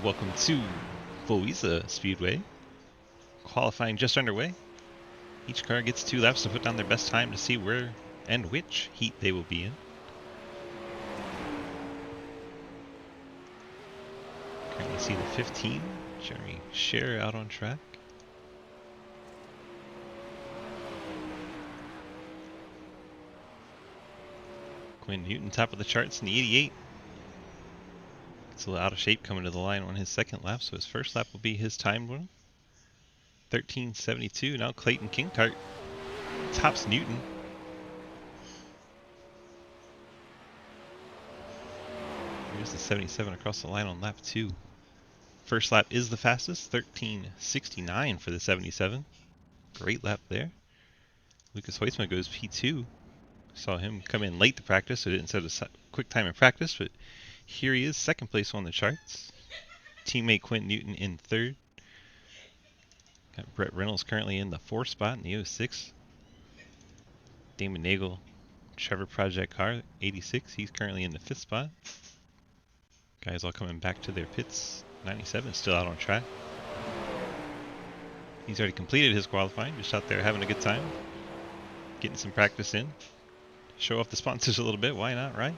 welcome to Volusia Speedway. Qualifying just underway. Each car gets 2 laps to put down their best time to see where and which heat they will be in. Currently see the 15, Jeremy Scher out on track. Quinn Newton top of the charts in the 88. It's a little out of shape coming to the line on his second lap, so his first lap will be his timed one. 13:72. Now Clayton Kinkart tops Newton. Here's the 77 across the line on lap 2. First lap is the fastest, 13:69 for the 77. Great lap there. Lucas Hoisma goes P2. Saw him come in late to practice, so didn't set a quick time in practice, but here he is, second place on the charts. Teammate Quinn Newton in third. Got Brett Reynolds currently in the 4th spot in the 06. Damon Nagel, Trevor Project car, 86. He's currently in the 5th spot. Guys all coming back to their pits. 97 still out on track. He's already completed his qualifying, just out there having a good time. Getting some practice in. Show off the sponsors a little bit, why not, right?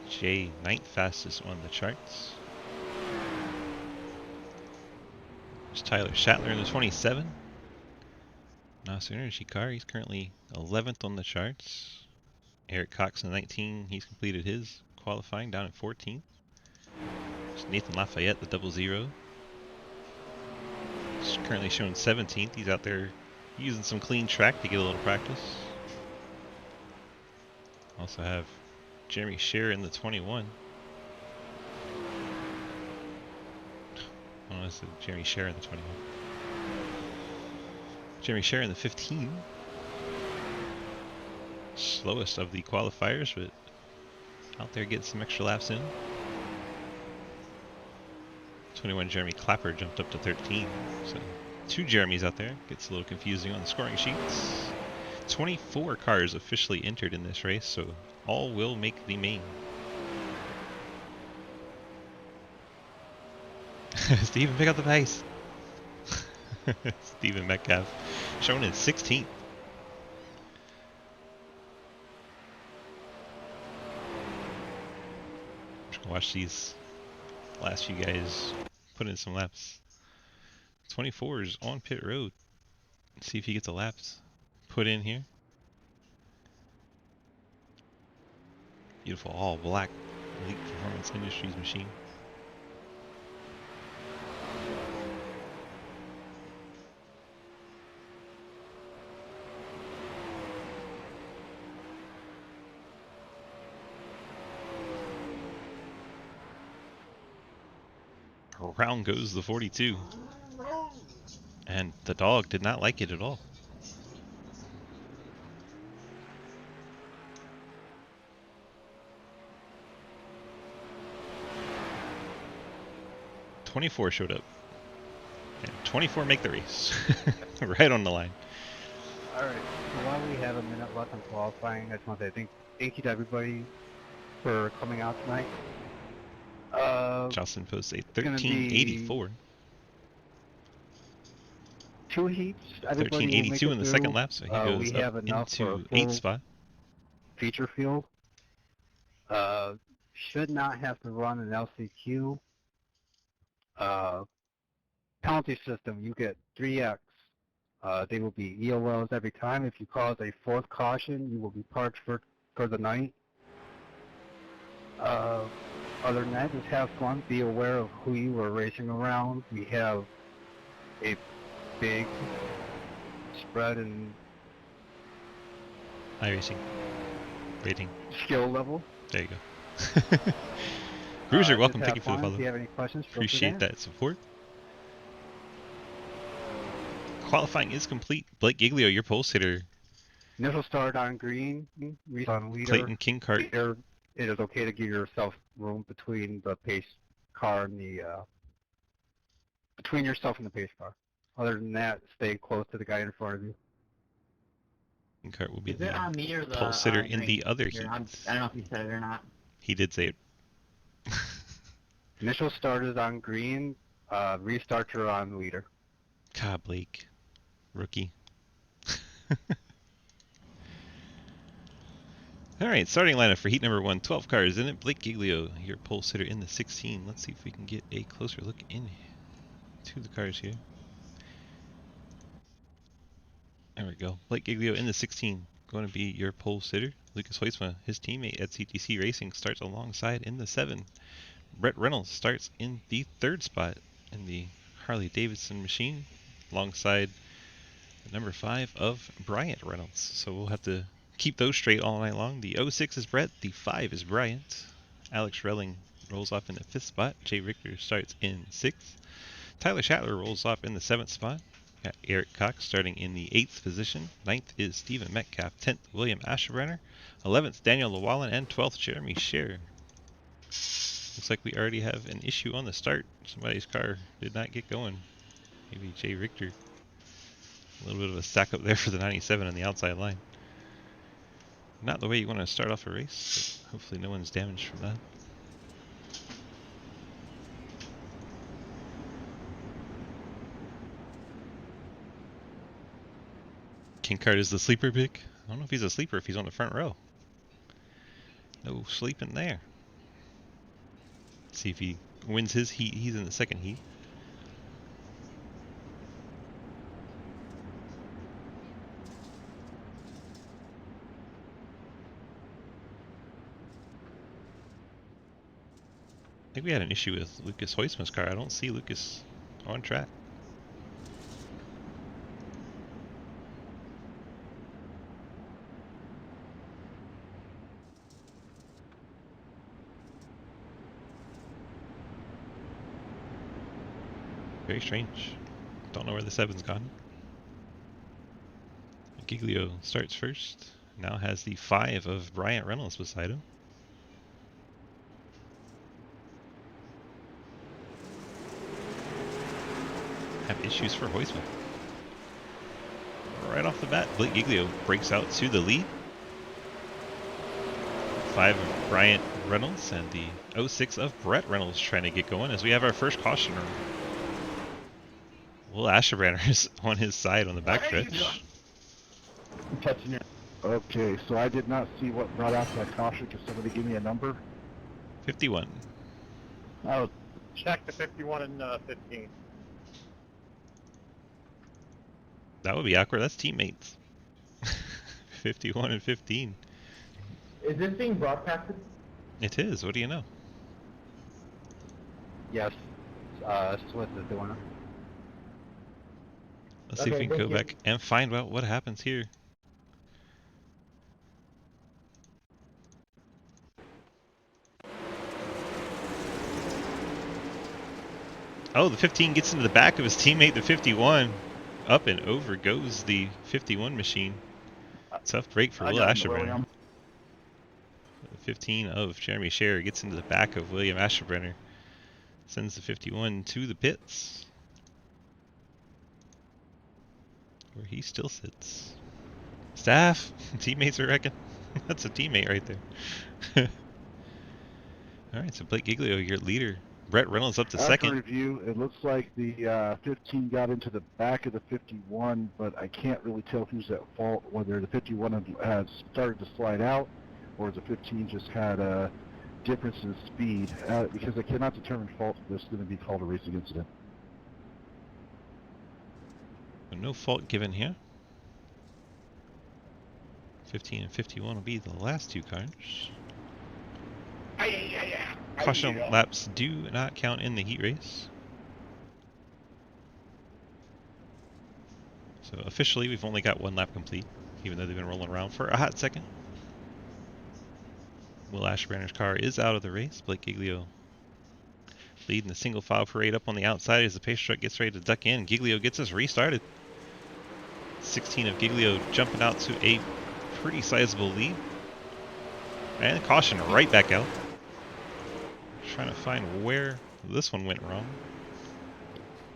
Jay, 9th fastest on the charts. There's Tyler Schattler in the 27. Nasser Energy car, he's currently 11th on the charts. Eric Cox in the 19, he's completed his qualifying down at 14th. There's Nathan Lafayette, the 00. He's currently shown 17th. He's out there using some clean track to get a little practice. Also have Jeremy Scher in the 21. Oh, that's Jeremy Scher in the 21. Jeremy Scher in the 15. Slowest of the qualifiers, but out there getting some extra laps in. 21 Jeremy Clapper jumped up to 13. So 2 Jeremys out there. Gets a little confusing on the scoring sheets. 24 cars officially entered in this race, so all will make the main. Stephen, pick up the pace. Stephen Metcalf shown in 16th. Just gonna watch these last few guys put in some laps. 24 is on pit road. Let's see if he gets a laps put in here. Beautiful all black Elite Performance Industries machine. Around goes the 42. And the dog did not like it at all. '24 showed up. And 24 make the race. Right on the line. Alright, so while we have a minute left on qualifying, I just want to say thank you to everybody for coming out tonight. Jocelyn posts a 13:84. 2 heats. 13:82 in the second lap, so he goes up into 8th spot. Feature field. Should not have to run an LCQ. Penalty system, you get 3x. They will be EOLs every time. If you cause a 4th caution, you will be parked for the night. Other than that, just have fun. Be aware of who you are racing around. We have a big spread in iRacing rating. Skill level. There you go. Bruiser, welcome. Thank you for the follow. If you have any questions, appreciate that support. Qualifying is complete. Blake Giglio, your pole sitter. Initial start on green. On leader. Clayton Kinkart. Leader, it is okay to give yourself room between the pace car and the between yourself and the pace car. Other than that, stay close to the guy in front of you. Kinkart will be Is it on me or the pole sitter in green? the other heat. I don't know if you said it or not. He did say it. Initial start is on green. Restarts are on leader. God, Blake. Rookie. Alright, starting lineup for heat number 1. 12 cars in it. Blake Giglio, your pole sitter in the 16. Let's see if we can get a closer look into the cars here. There we go. Blake Giglio in the 16. Going to be your pole sitter. Lucas Hoisma, his teammate at CTC Racing, starts alongside in the 7. Brett Reynolds starts in the 3rd spot in the Harley Davidson machine, alongside number 5 of Bryant Reynolds. So we'll have to keep those straight all night long. The 06 is Brett, the 5 is Bryant. Alex Relling rolls off in the 5th spot. Jay Richter starts in 6th. Tyler Schattler rolls off in the 7th spot. Got Eric Cox starting in the 8th position. 9th is Stephen Metcalf. 10th, William Asherbrenner. 11th, Daniel Llewellyn. And 12th, Jeremy Scherer. Looks like we already have an issue on the start. Somebody's car did not get going. Maybe Jay Richter. A little bit of a stack up there for the 97 on the outside line. Not the way you want to start off a race, but hopefully no one's damaged from that. King Card is the sleeper pick. I don't know if he's a sleeper if he's on the front row. No sleeping there. Let's see if he wins his heat. He's in the 2nd heat. I think we had an issue with Lucas Hoisman's car. I don't see Lucas on track. Very strange. Don't know where the 7's gone. Giglio starts first. Now has the 5 of Bryant Reynolds beside him. Have issues for Hoisman. Right off the bat, Blake Giglio breaks out to the lead. 5 of Bryant Reynolds and the 06 of Brett Reynolds trying to get going as we have our first caution room. Will Asherbrenner is on his side on the backstretch. I'm touching your... Okay, so I did not see what brought out that caution. Can somebody give me a number? 51. Oh, check the 51 and 15. That would be awkward. That's teammates. 51 and 15. Is this being broadcasted? It is. What do you know? Yes. Swift is doing it. Let's see if we can go back and find out what happens here. Oh, the 15 gets into the back of his teammate, the 51. Up and over goes the 51 machine. Tough break for Will Asherbrenner. The 15 of Jeremy Scherer gets into the back of William Asherbrenner. Sends the 51 to the pits, where he still sits. Staff! Teammates, I reckon. That's a teammate right there. Alright, so Blake Giglio, your leader. Brett Reynolds up to second. After review, it looks like the 15 got into the back of the 51, but I can't really tell who's at fault, whether the 51 has started to slide out or the 15 just had a difference in speed, because I cannot determine fault if this is going to be called a racing incident. No fault given here. 15 and 51 will be the last 2 cars. Caution laps do not count in the heat race. So officially we've only got 1 lap complete, even though they've been rolling around for a hot second. Will Asherbrenner's car is out of the race. Blake Giglio leading the single file parade up on the outside as the pace truck gets ready to duck in. Giglio gets us restarted. 16 of Giglio jumping out to a pretty sizable lead. And caution right back out. Trying to find where this one went wrong.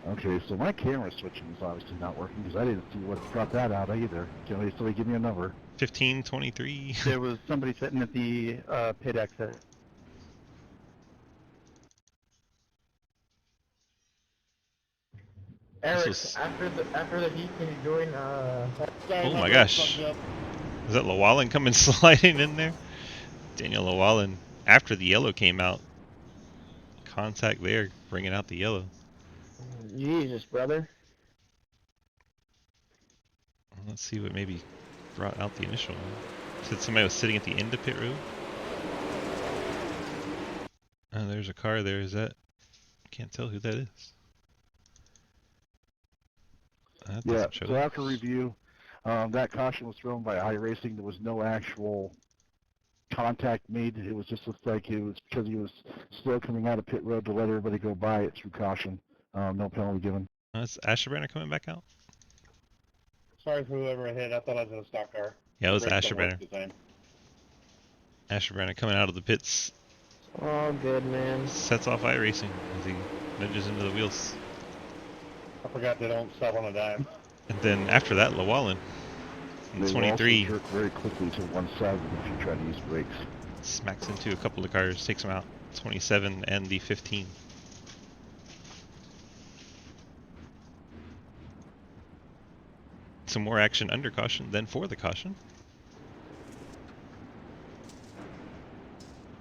Okay, so my camera switching is obviously not working because I didn't see what brought that out either. Can somebody give me a number? 15, 23. There was somebody sitting at the pit exit. Eric, was... after the heat, can you join? Oh my gosh. Is that Llewellyn coming sliding in there? Daniel Llewellyn, after the yellow came out, contact there, bringing out the yellow. Jesus, brother. Let's see what maybe brought out the initial one. Said somebody was sitting at the end of pit road. Oh, there's a car there. Is that? Can't tell who that is. That Yeah, doesn't show so it. after review, that caution was thrown by iRacing. There was no actual contact made. It was just looked like it was because he was slow coming out of pit road to let everybody go by it through caution. No penalty given. Is Asherbanner coming back out? Sorry for whoever hit. I thought I was in a stock car. Yeah, it was Brakes don't work Asherbanner. the same. Asherbanner coming out of the pits, Oh, good, man. sets off iRacing as he nudges into the wheels. I forgot they don't stop on a dime. And then after that, Llewellyn in They will also 23 jerk very quickly to one side if you try to use brakes. smacks into a couple of cars, takes them out. 27 and the 15. Some more action under caution than for the caution.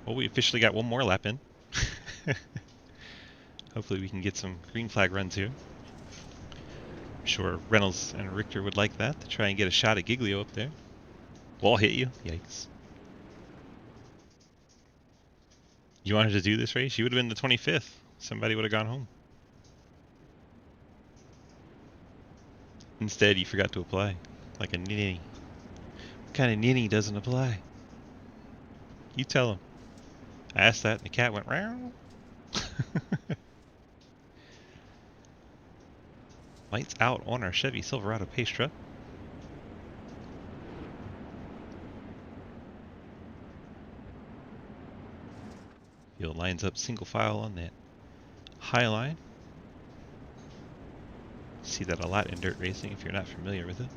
Well, we officially got one more lap in. Hopefully we can get some green flag runs here. I'm sure Reynolds and Richter would like that, to try and get a shot at Giglio up there. Wall hit you? Yikes. You wanted to do this race? You would have been the 25th. Somebody would have gone home. Instead, you forgot to apply. Like a ninny. What kind of ninny doesn't apply? You tell him. I asked that and the cat went round. Lights out on our Chevy Silverado pace truck. Field lines up single file on that high line. See that a lot in dirt racing if you're not familiar with it.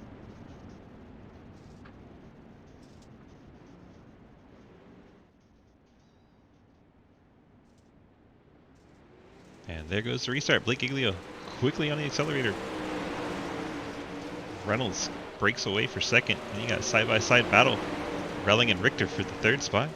And there goes the restart. Blake Giglio quickly on the accelerator. Reynolds breaks away for second. And you got a side-by-side battle. Relling and Richter for the third spot.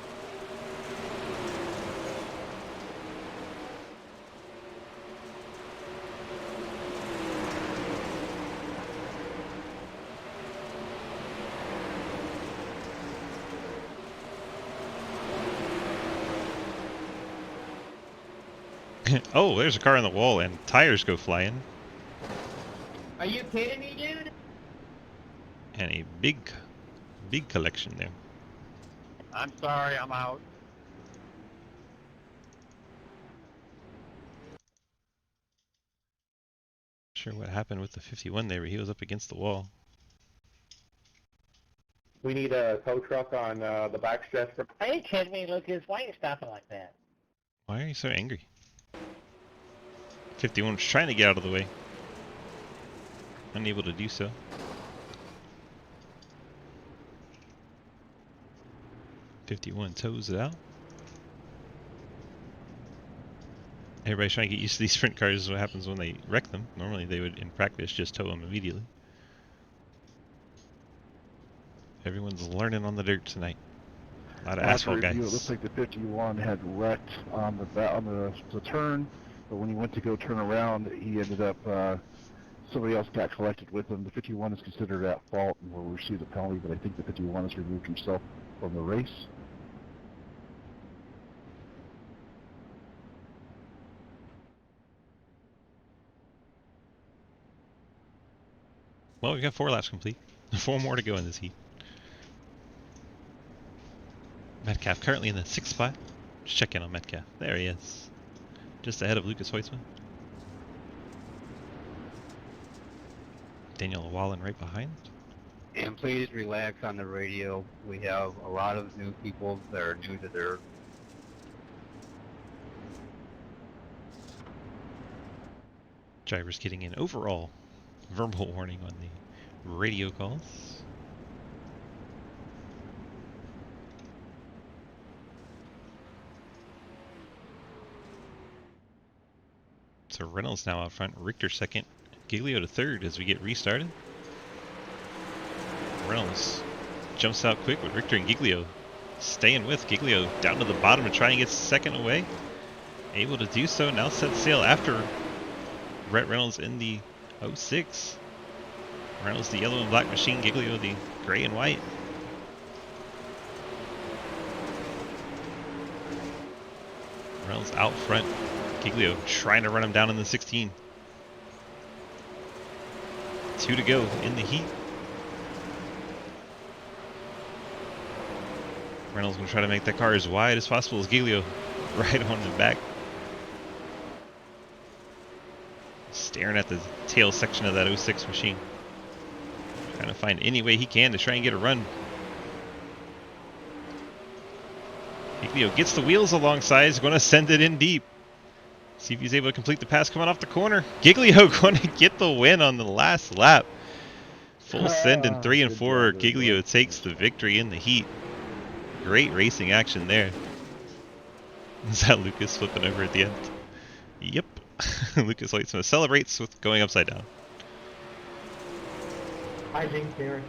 Oh, there's a car on the wall and tires go flying. Are you kidding me, dude? And a big collection there. I'm sorry, I'm out. Sure what happened with the 51 there, but he was up against the wall. We need a tow truck on the back stretch. Are you kidding me, Lucas? Why are you stopping like that? Why are you so angry? 51 was trying to get out of the way. Unable to do so. .51 tows it out. Everybody's trying to get used to these sprint cars. This is what happens when they wreck them. Normally they would, in practice, just tow them immediately. Everyone's learning on the dirt tonight. A lot of After asphalt review, guys. it looks like the 51 had wrecked on the turn, but when he went to go turn around, he ended up somebody else got collected with him. The 51 is considered at fault and will receive the penalty, but I think the 51 has removed himself from the race. Well, we've got 4 laps complete. 4 more to go in this heat. Metcalf currently in the 6th spot. Just check in on Metcalf. There he is. Just ahead of Lucas Hoitzman. Daniel Llewellyn right behind. And please relax on the radio. We have a lot of new people that are new to their. Drivers getting an overall verbal warning on the radio calls. So Reynolds now out front, Richter second, Giglio to third as we get restarted. Reynolds jumps out quick with Richter and Giglio staying with. Giglio down to the bottom to try and get second away. Able to do so. Now set sail after Brett Reynolds in the 06. Reynolds the yellow and black machine. Giglio the gray and white. Reynolds out front. Giglio trying to run him down in the 16. 2 to go in the heat. Reynolds going to try to make that car as wide as possible as Giglio right on the back. Staring at the tail section of that 06 machine. Trying to find any way he can to try and get a run. Giglio gets the wheels alongside. He's going to send it in deep. See if he's able to complete the pass coming off the corner. Giglio going to get the win on the last lap. Full send in 3 and 4. Giglio takes the victory in the heat. Great racing action there. Is that Lucas flipping over at the end? Yep. Lucas Hoytsma celebrates with going upside down. Hi, James Derek.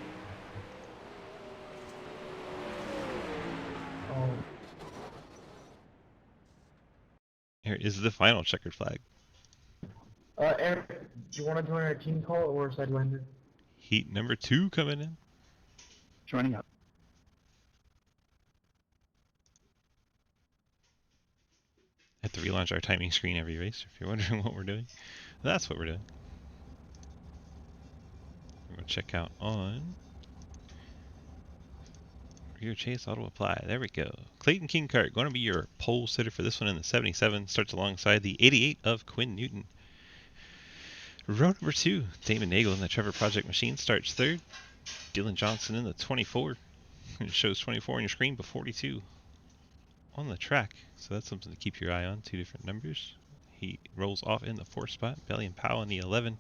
Oh. Here is the final checkered flag. Eric, do you want to join our team call or Sidewinder? Heat number 2 coming in. Joining up. Have to relaunch our timing screen every race if you're wondering what we're doing. That's what we're doing. We're going to check out on rear chase auto apply. There we go. Clayton Kingcart going to be your pole sitter for this one in the 77. Starts alongside the 88 of Quinn Newton. Row number 2, Damon Nagel in the Trevor Project machine starts third. Dylan Johnson in the 24. It shows 24 on your screen, but 42 on the track. So that's something to keep your eye on. 2 different numbers. He rolls off in the 4th spot. Belly and Powell in the 11.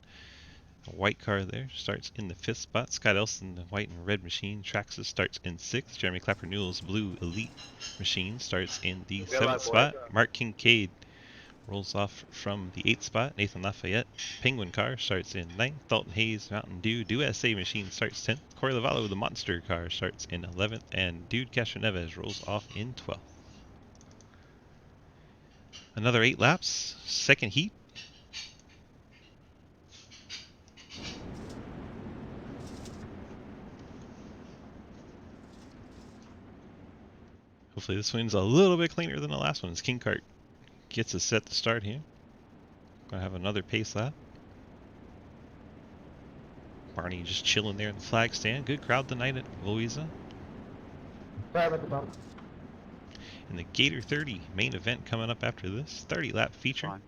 A white car there starts in the 5th spot. Scott Elson, the white and red machine. Traxxas starts in 6th. Jeremy Clapper Newell's blue elite machine starts in the 7th spot. Mark Kincaid rolls off from the 8th spot. Nathan Lafayette, Penguin car, starts in 9th. Dalton Hayes, Mountain Dew SA machine starts 10th. Corey Lavallo, the Monster car, starts in 11th. And Dude Castro Neves rolls off in 12th. Another 8 laps, second heat. Hopefully this one's a little bit cleaner than the last one as Kingcart gets us set to start here. Gonna have another pace lap. Barney just chilling there in the flag stand. Good crowd tonight at Volusia. Sorry about the bump. And the Gator 30 main event coming up after this. 30 lap feature. Fine.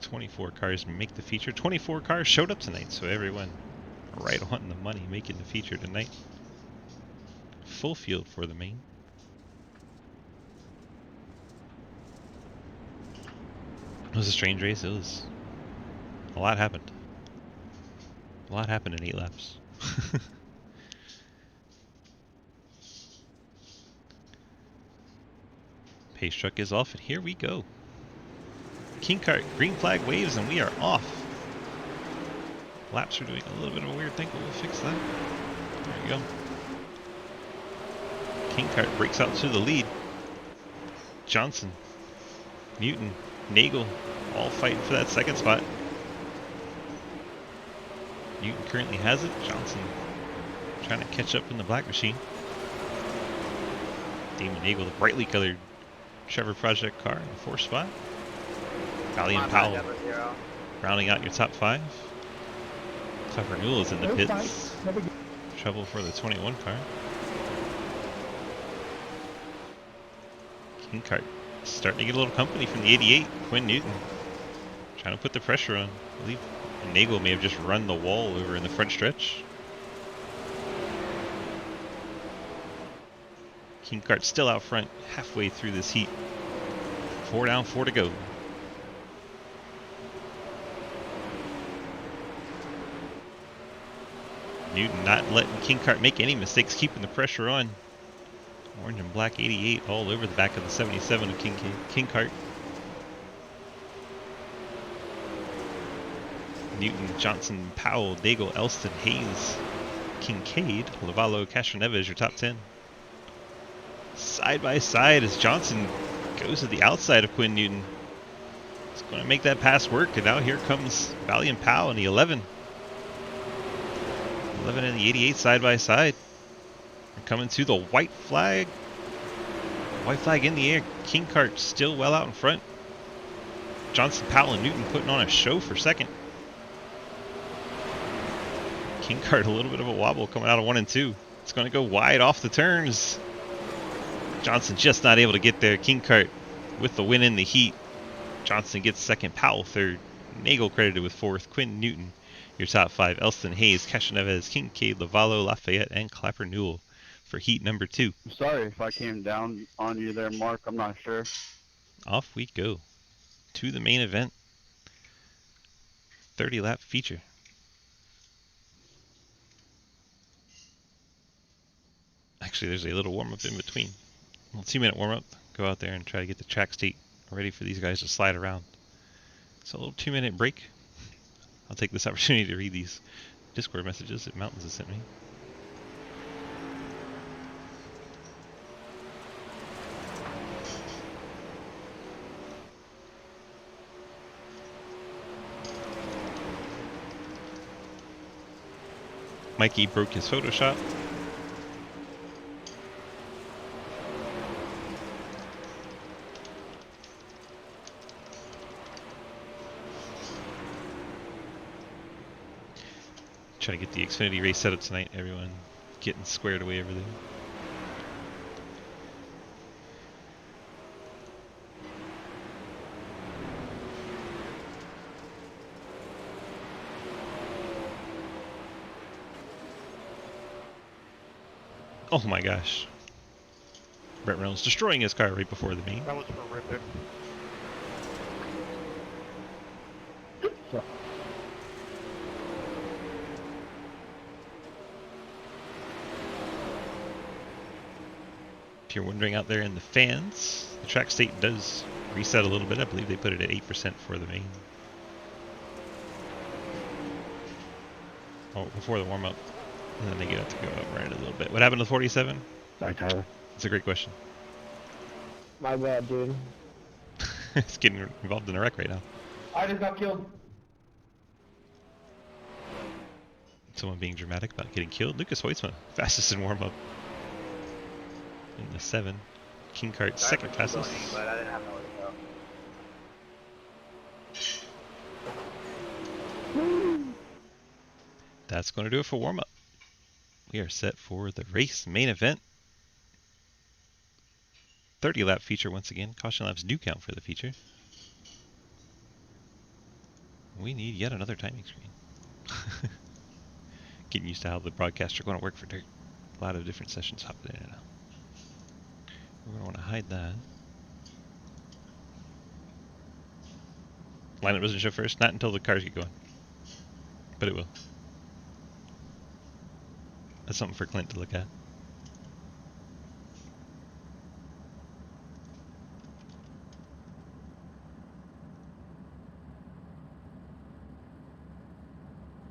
24 cars make the feature. 24 cars showed up tonight, so everyone right on the money making the feature tonight. Full field for the main. It was a strange race. It was a lot happened. A lot happened in 8 laps. Pace truck is off, and here we go. Kingcart, green flag waves, and we are off. Laps are doing a little bit of a weird thing, but we'll fix that. There you go. Kingcart breaks out to the lead. Johnson, Newton, Nagel, all fighting for that second spot. Newton currently has it. Johnson trying to catch up in the black machine. Damon Nagel, the brightly colored Trevor Project car in the 4th spot. Valiant Powell rounding out your top 5. Tucker Newell is in the pits. Trouble for the 21 car. Kingcart starting to get a little company from the 88, Quinn Newton. Trying to put the pressure on. I believe Nagel may have just run the wall over in the front stretch. Kingcart still out front halfway through this heat. 4 down, 4 to go. Newton not letting Kingcart make any mistakes, keeping the pressure on. Orange and black 88 all over the back of the 77 of Kingcart. Newton, Johnson, Powell, Nagel, Elston, Hayes, Kincaid, Lavallo, Castroneves, your top 10. Side by side as Johnson goes to the outside of Quinn Newton. He's going to make that pass work, and now here comes Valiant Powell in the 11. 11 and the 88 side by side. We're coming to the white flag. White flag in the air. Kingcart still well out in front. Johnson, Powell, and Newton putting on a show for second. Kingcart a little bit of a wobble coming out of 1 and 2. It's going to go wide off the turns. Johnson just not able to get there. Kingcart with the win in the heat. Johnson gets second. Powell third. Nagel credited with fourth. Quinn Newton, your top 5. Elston, Hayes, Castroneves, Kincaid, Lavallo, Lafayette, and Clapper Newell for heat number 2. I'm sorry if I came down on you there, Mark. I'm not sure. Off we go to the main event. 30-lap feature. Actually, there's a little warm-up in between. A little 2-minute warm-up. Go out there and try to get the track state ready for these guys to slide around. So a little 2-minute break. I'll take this opportunity to read these Discord messages that Mountains has sent me. Mikey broke his Photoshop. Trying to get the Xfinity race set up tonight. Everyone getting squared away over there. Oh my gosh. Brett Reynolds destroying his car right before the main. That was horrific. If you're wondering out there in the fans, the track state does reset a little bit. I believe they put it at 8% for the main. Oh, before the warm-up. And then they get up to go up right a little bit. What happened to 47? Sorry, Tyler. That's a great question. My bad, dude. It's getting involved in a wreck right now. I just got killed. Someone being dramatic about getting killed. Lucas Hoytsma, fastest in warm-up. In the 7. Kingcart, second fastest. But I didn't have nowhere to go. That's going to do it for warm-up. We are set for the race main event. 30-lap feature once again. Caution laps do count for the feature. We need yet another timing screen. Getting used to how the broadcasts are going to work for dirt. A lot of different sessions hopping in and out. We're going to want to hide that. Lineup doesn't show first, not until the cars get going. But it will. That's something for Clint to look at.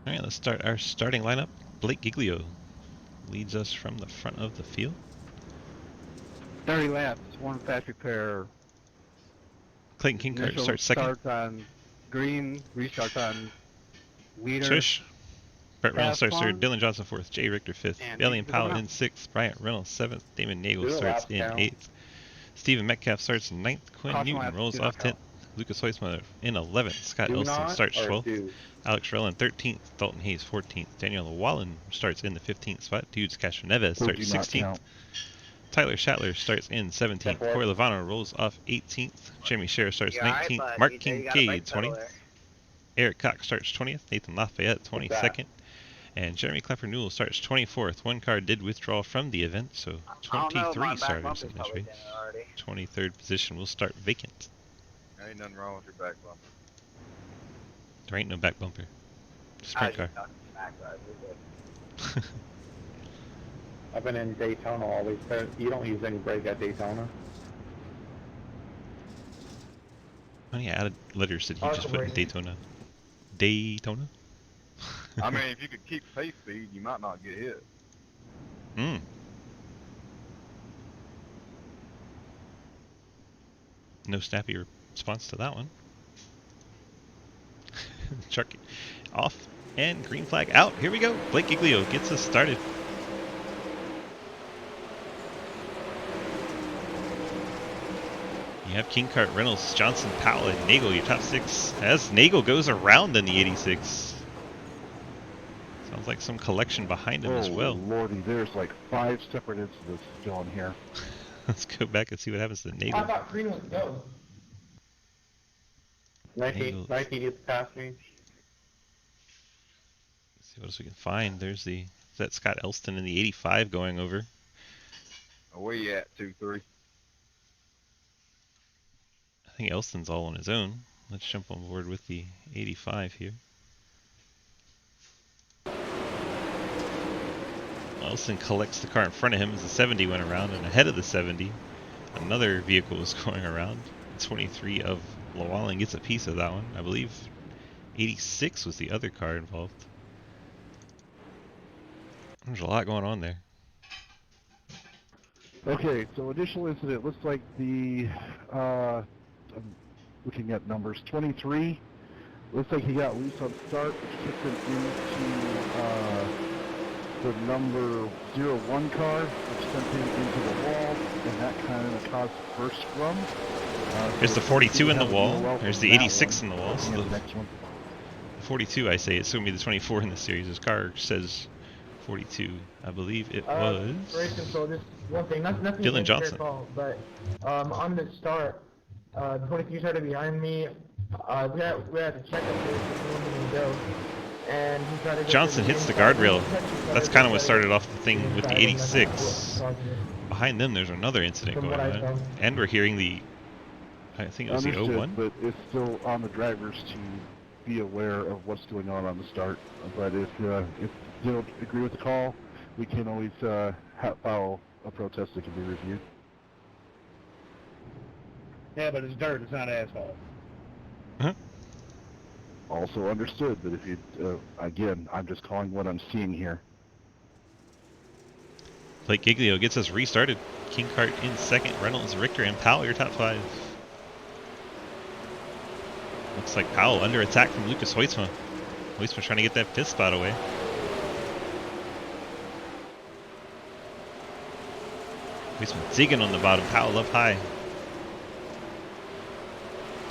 Alright, let's start our starting lineup. Blake Giglio leads us from the front of the field. 30 laps, 1 fast repair. Clayton Kingcart Initial starts second. Start on green, restart on leader. Shush. Brett Reynolds starts Pass third. on. Dylan Johnson fourth. Jay Richter fifth. And Valiant thank you for Powell coming in out. sixth. Bryant Reynolds seventh. Damon Nagel Do the starts laps in count. eighth. Stephen Metcalf starts in ninth. Quinn Caution Newton laps rolls do off not count. 10th. Lucas Hoytsma in 11th. Scott Do Elston not starts or 12th. do? Alex Rell 13th. Dalton Hayes 14th. Daniel Wallen starts in the 15th spot. Dudes Castroneves Who starts do not 16th. count. Tyler Schattler starts in 17th. Step Corey Lovano rolls off 18th. Jeremy Scherer starts You're alright, 19th. bud. Mark You got a Kincaid bike pedal 20th. there. Eric Cox starts 20th. Nathan Lafayette What's that? 22nd. And Jeremy Clapper Newell starts 24th. One car did withdraw from the event, so I don't know, 23 my back starters bumper's in this probably race. thinning already. 23rd position will start vacant. There ain't nothing wrong with your back bumper. There ain't no back bumper. I Sprint was car. just talking smack, but we're good. I've been in Daytona always. You don't use any brake at Daytona. Oh yeah, added letters that he just put in Daytona. Daytona. I mean, if you could keep pace speed, you might not get hit. Hmm. No snappy response to that one. Truck off and green flag out. Here we go. Blake Giglio gets us started. You have King Kart, Reynolds, Johnson, Powell, and Nagel, your top 6. As Nagel goes around in the 86. Sounds like some collection behind him as well. Lordy, there's like 5 separate incidents still in here. Let's go back and see what happens to I Nagel. thought green was go. Nagel. Nike gets past me. See what else we can find. There's the, is that Scott Elston in the 85 going over? Where you at, 2-3? I think Elston's all on his own. Let's jump on board with the 85 here. Elston collects the car in front of him as the 70 went around, and ahead of the 70, another vehicle was going around. 23 of Llewellyn gets a piece of that one. I believe 86 was the other car involved. There's a lot going on there. Okay, so initial incident looks like the, I'm looking at numbers, 23, looks like he got loose on start, which took him into the number 01 car, which sent him into the wall, and that kind of caused the first scrum. There's the 42 in the wall. There's the 86 in the wall. So So the the next one. 42, I say, it's going to be the 24 in the series. His car says 42. I believe it was Race control, just one thing, nothing Dylan against Johnson. their fault, but on the start, 23 started behind me. We had to check up there if we wanted to go. And he tried to go Johnson to the hits the inside, guardrail. he touched the That's guardrail, kind of what tried to started go off the thing with the inside, and that's 86. what caused it. Behind them, there's another incident From going what I on. saw. And we're hearing the, I think it was the Understood, 01. but it's still on the drivers to be aware of what's going on the start. But if you don't agree with the call, we can always file a protest that can be reviewed. Yeah, but it's dirt. It's not asphalt. Also understood, but if you, again, I'm just calling what I'm seeing here. Blake Giglio gets us restarted. King Kart in second. Reynolds, Richter, and Powell, your top 5. Looks like Powell under attack from Lucas Hoytsma. Hoytsma trying to get that 5th spot away. Hoytsma digging on the bottom. Powell up high.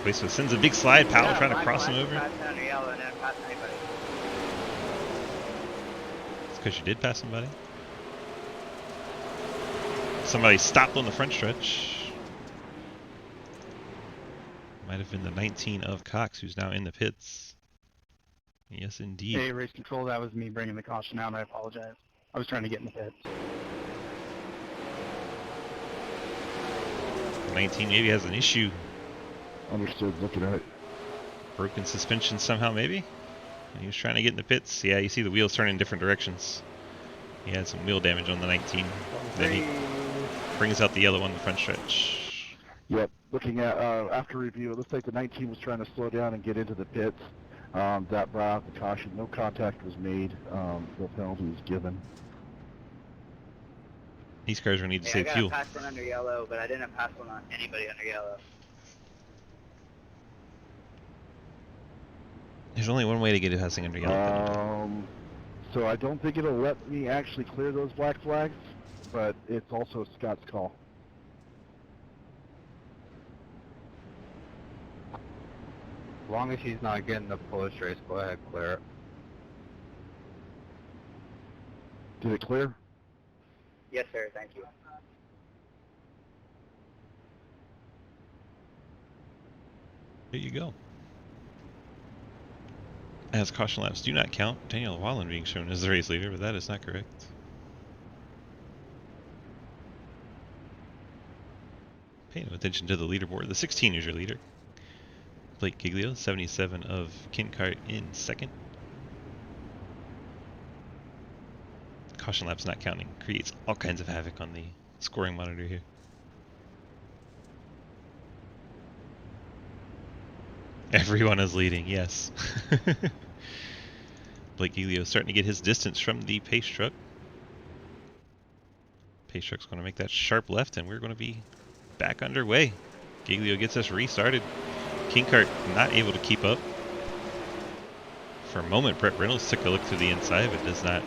Hoytsma sends a big slide. Powell trying to cross him over. It's because you did pass somebody. Somebody stopped on the front stretch. Might have been the 19 of Cox, who's now in the pits. Yes, indeed. Hey, race control, that was me bringing the caution out. I apologize. I was trying to get in the pits. 19 maybe has an issue. Understood, looking at it. Broken suspension somehow, maybe? He was trying to get in the pits. Yeah, you see the wheels turn in different directions. He had some wheel damage on the 19. Then he brings out the yellow on the front stretch. Yep, looking at, after review, it looks like the 19 was trying to slow down and get into the pits. That brought out the caution. No contact was made. No penalty was given. These cars will need to I save got fuel. a pass one under yellow, but I didn't pass one on anybody under yellow. There's only one way to get it passing under yellow. So I don't think it'll let me actually clear those black flags, but it's also Scott's call. As long as he's not getting the push race, go ahead, clear it. Did it clear? Yes, sir. Thank you. There you go. As caution laps do not count, Daniel Wallen being shown as the race leader, but that is not correct. Pay no attention to the leaderboard. The 16 is your leader. Blake Giglio, 77 of King Kart in second. Caution laps not counting creates all kinds of havoc on the scoring monitor here. Everyone is leading, yes. Blake Giglio starting to get his distance from the pace truck. Pace truck's going to make that sharp left, and we're going to be back underway. Giglio gets us restarted. Kinkart not able to keep up. For a moment, Brett Reynolds took a look to the inside, but does not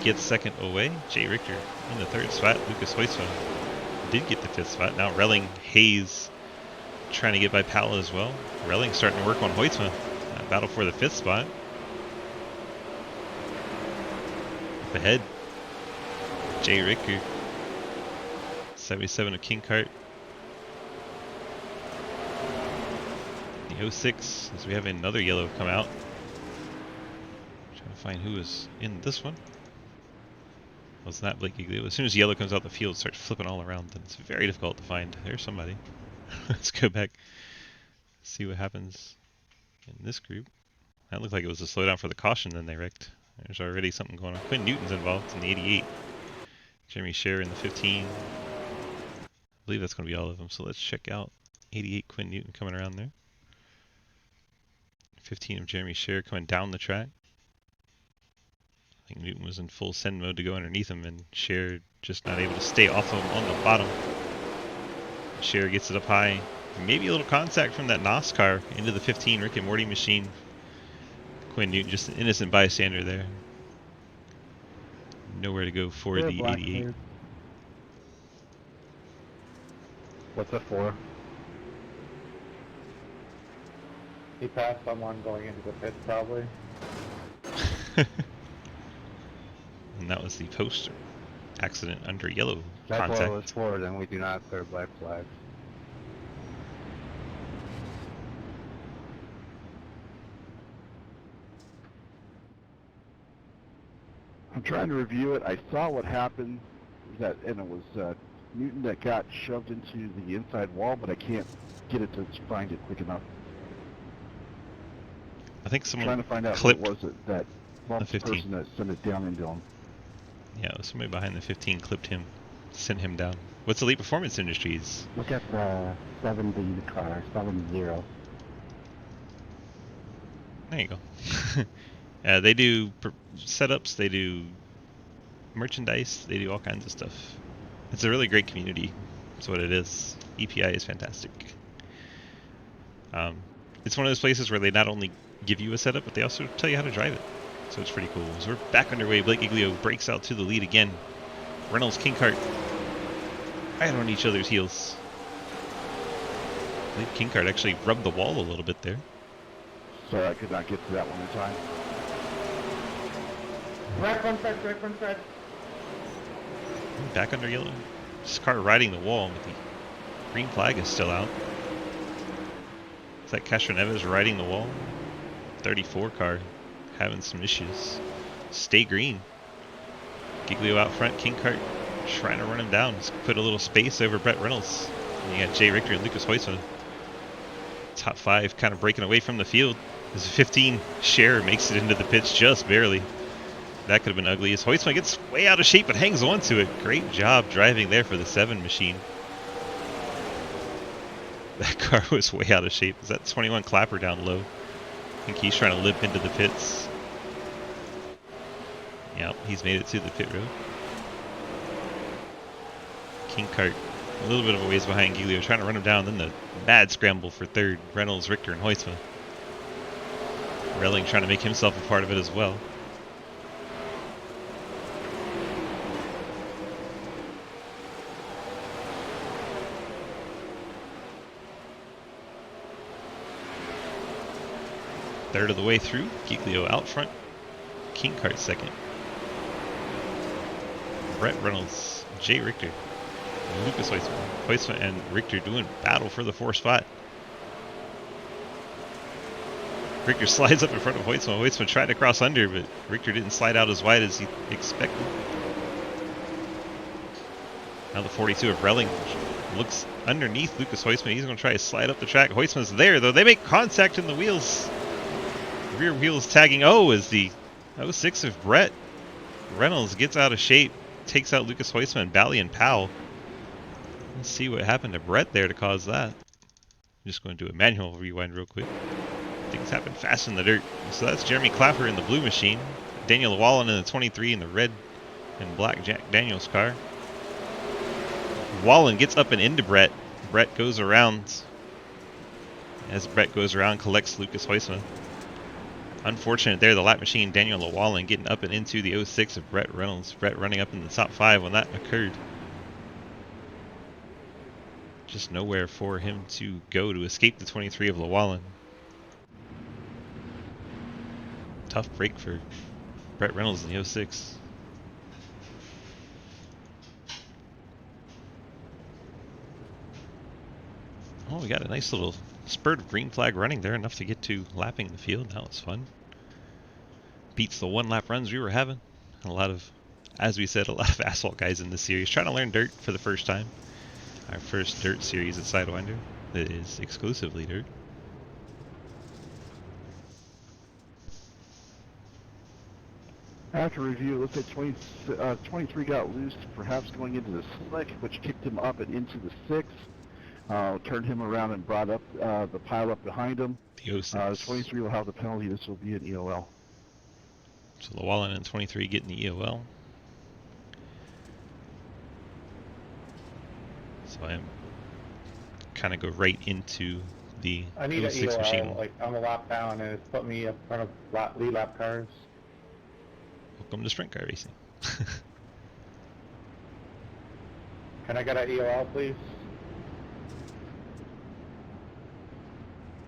get second away. Jay Richter in the third spot. Lucas Hoytsma did get the fifth spot. Now Relling, Hayes trying to get by Powell as well. Relling starting to work on Hoytsma. Battle for the fifth spot. Up ahead, Jay Richter. 77 of Kinkart. The 06, as we have another yellow come out. Trying to find who is in this one. Well, it's not Blake Giglio. As soon as yellow comes out the field, it starts flipping all around, and it's very difficult to find. There's somebody. Let's go back, see what happens in this group. That looked like it was a slowdown for the caution, then they wrecked. There's already something going on. Quinn Newton's involved in the 88. Jeremy Scher in the 15. I believe that's going to be all of them, so let's check out 88 Quinn Newton coming around there. 15 of Jeremy Scher coming down the track. I think Newton was in full send mode to go underneath him, and Scher just not able to stay off of him on the bottom. Scher gets it up high. Maybe a little contact from that NOS car into the 15 Rick and Morty machine. Quinn Newton just an innocent bystander there. Nowhere to go for the 88. What's that for? He passed someone going into the pit, probably. And that was the poster accident under yellow That's contact. what it was for, then we do not clear black flags. I'm trying to review it. I saw what happened, and it was Newton that got shoved into the inside wall, but I can't get it to find it quick enough. I think I'm someone trying to find out clipped what was it that the 15. person that sent it down into him. Yeah, it was somebody behind the 15 clipped him, sent him down. What's Elite Performance Industries? Look at the 70 car, 70. There you go. They do setups, they do merchandise, they do all kinds of stuff. It's a really great community. That's what it is. EPI is fantastic. It's one of those places where they not only give you a setup, but they also tell you how to drive it. So it's pretty cool. So we're back underway. Blake Giglio breaks out to the lead again. Reynolds, Kinkart, right on each other's heels. I think Kinkart actually rubbed the wall a little bit there. Sorry, I could not get to that one in time. Right front side, right front side. Back under yellow. This car riding the wall, but the green flag is still out. Is that Castroneves riding the wall? 34 car having some issues. Stay green. Giglio out front. Kinkart trying to run him down. Just put a little space over Brett Reynolds. And you got Jay Richter and Lucas Hoytsma. Top 5 kind of breaking away from the field. As a 15 Scher makes it into the pits just barely. That could have been ugly as Hoytsma gets way out of shape but hangs on to it. Great job driving there for the 7 machine. That car was way out of shape. Is that 21 Clapper down low? I think he's trying to limp into the pits. Yep, he's made it to the pit road. Kinkart a little bit of a ways behind Giglio, trying to run him down. Then the mad scramble for third. Reynolds, Richter, and Hoytsma. Relling trying to make himself a part of it as well. Third of the way through, Giglio out front, Kinkart second. Brett Reynolds, Jay Richter, Lucas Hoytsma and Richter doing battle for the 4th spot. Richter slides up in front of Hoytsma. Hoytsma tried to cross under, but Richter didn't slide out as wide as he expected. Now the 42 of Relling looks underneath Lucas Hoytsma. He's going to try to slide up the track. Hoytsma's there, though. They make contact in the wheels. Rear wheels tagging. Oh, as the 06 of Brett Reynolds gets out of shape, takes out Lucas Hoytsma and Bally and Powell. Let's see what happened to Brett there to cause that. I'm just going to do a manual rewind real quick. Things happen fast in the dirt. So that's Jeremy Clapper in the blue machine. Daniel Llewellyn in the 23 in the red and black Jack Daniels car. Wallen gets up and into Brett. Brett goes around. As Brett goes around, collects Lucas Huisman. Unfortunate there, the lap machine, Daniel Llewellyn getting up and into the 06 of Brett Reynolds. Brett running up in the top 5 when that occurred. Just nowhere for him to go to escape the 23 of Llewellyn. Tough break for Brett Reynolds in the 06. Oh, we got a nice little spurt of green flag running there, enough to get to lapping the field. That was fun. Beats the 1 lap runs we were having. And a lot of, as we said, a lot of asphalt guys in this series trying to learn dirt for the first time. Our first dirt series at Sidewinder that is exclusively dirt. After review, it looks like 23 got loose, perhaps going into the slick, which kicked him up and into the 6. Turned him around and brought up the pile up behind him. The 06. 23 will have the penalty. This will be an EOL. So Llewellyn and 23 getting the EOL. So I'm kind of go right into the I need an 06 EOL, machine. like I'm a lap down and it's put me up in front of lead lap cars. Welcome to sprint car racing. Can I get an EOL, please?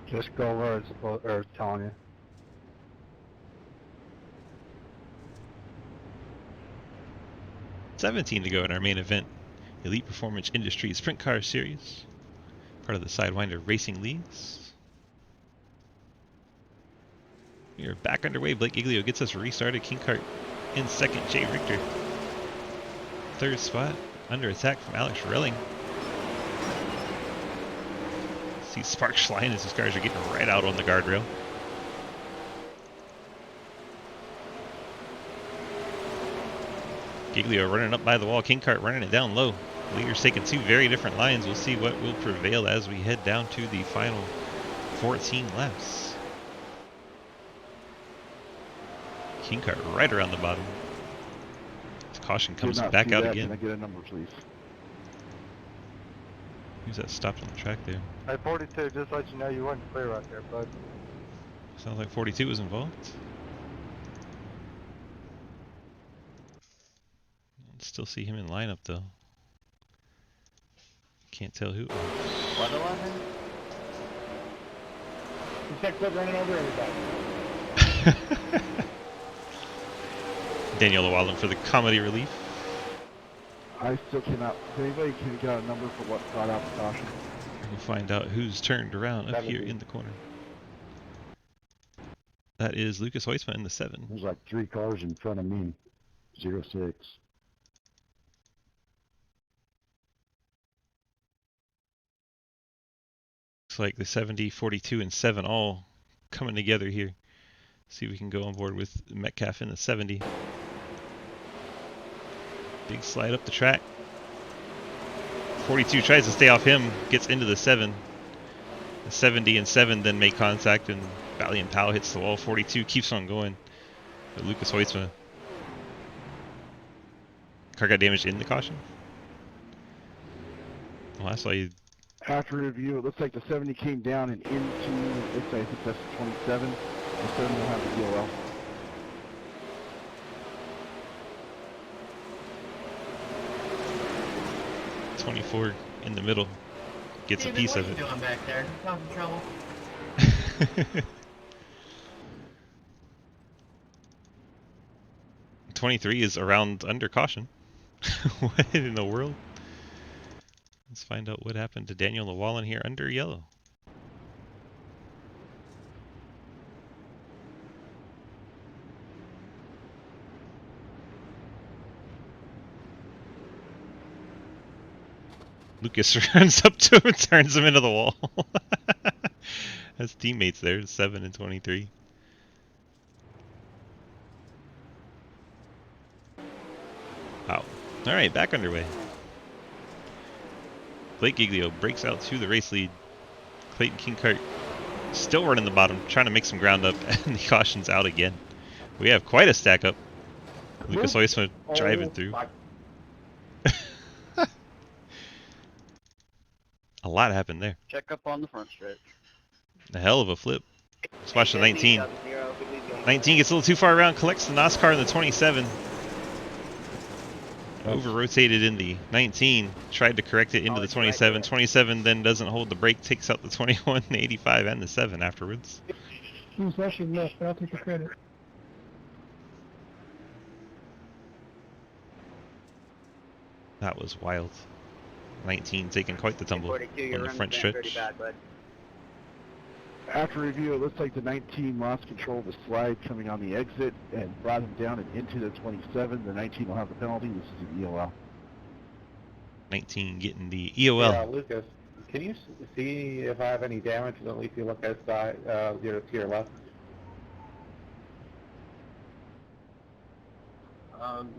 Just go where it's supposed, or it's telling you. $17 to go in our main event, Elite Performance Industries Sprint Car Series, part of the Sidewinder Racing Leagues. We are back underway. Blake Giglio gets us restarted. King Kart in second. Jay Richter, third spot. Under attack from Alex Relling. See sparks flying as his cars are getting right out on the guardrail. Giglio running up by the wall. King Kart running it down low. Leaders taking 2 very different lines. We'll see what will prevail as we head down to the final 14 laps. King Kart right around the bottom. His caution comes back out again. Can I get a number, please? Who's that stopped on the track there? Hey, 42, just let you know you weren't clear out there, bud. Sounds like 42 was involved. Still see him in lineup though. Can't tell who it was. What do I have? You said quit running over everybody. Daniel Llewellyn for the comedy relief. I still cannot. If anybody can get a number for what got out the caution? We'll find out who's turned around up here in the corner. That is Lucas Huisman in the 7. There's like 3 cars in front of me. 06. Looks like the 70, 42, and 7 all coming together here. See if we can go on board with Metcalf in the 70. Big slide up the track. 42 tries to stay off him, gets into the 7. The 70 and 7 then make contact, and Valiant Pal hits the wall. 42 keeps on going. But Lucas Huisman. Car got damaged in the caution? Well, that's why you... After review, it looks like the 70 came down and into, I think that's the 27. The 7 will have the EOL. The 24 in the middle gets a piece of it. What are you doing back there? Causing trouble. 23 is around under caution. What in the world? Let's find out what happened to Daniel Llewellyn here under yellow. Lucas runs up to him and turns him into the wall. Has teammates there, 7 and 23. Wow. Alright, back underway. Blake Giglio breaks out to the race lead. Clayton Kinkart Still running the bottom, trying to make some ground up, and the caution's out again. We have quite a stack up. Lucas Huisma driving through. A lot happened there. Check up on the front stretch. A hell of a flip. Let's watch the Hey, 19. 0, good lead going. 19 gets a little too far around, collects the NOS car in the 27. Over rotated in the 19, tried to correct it into the 27. 27 then doesn't hold the brake, takes out the 21, the 85, and the 7 afterwards. He was actually left, but I'll take the credit. That was wild. 19 taking quite the tumble 42, your on the run's front been stretch. pretty bad, bud. After review, it looks like the 19 lost control of the slide coming on the exit and brought him down and into the 27. The 19 will have the penalty. This is an EOL. 19 getting the EOL. Yeah, Lucas, can you see if I have any damage? At least you look outside, to your left.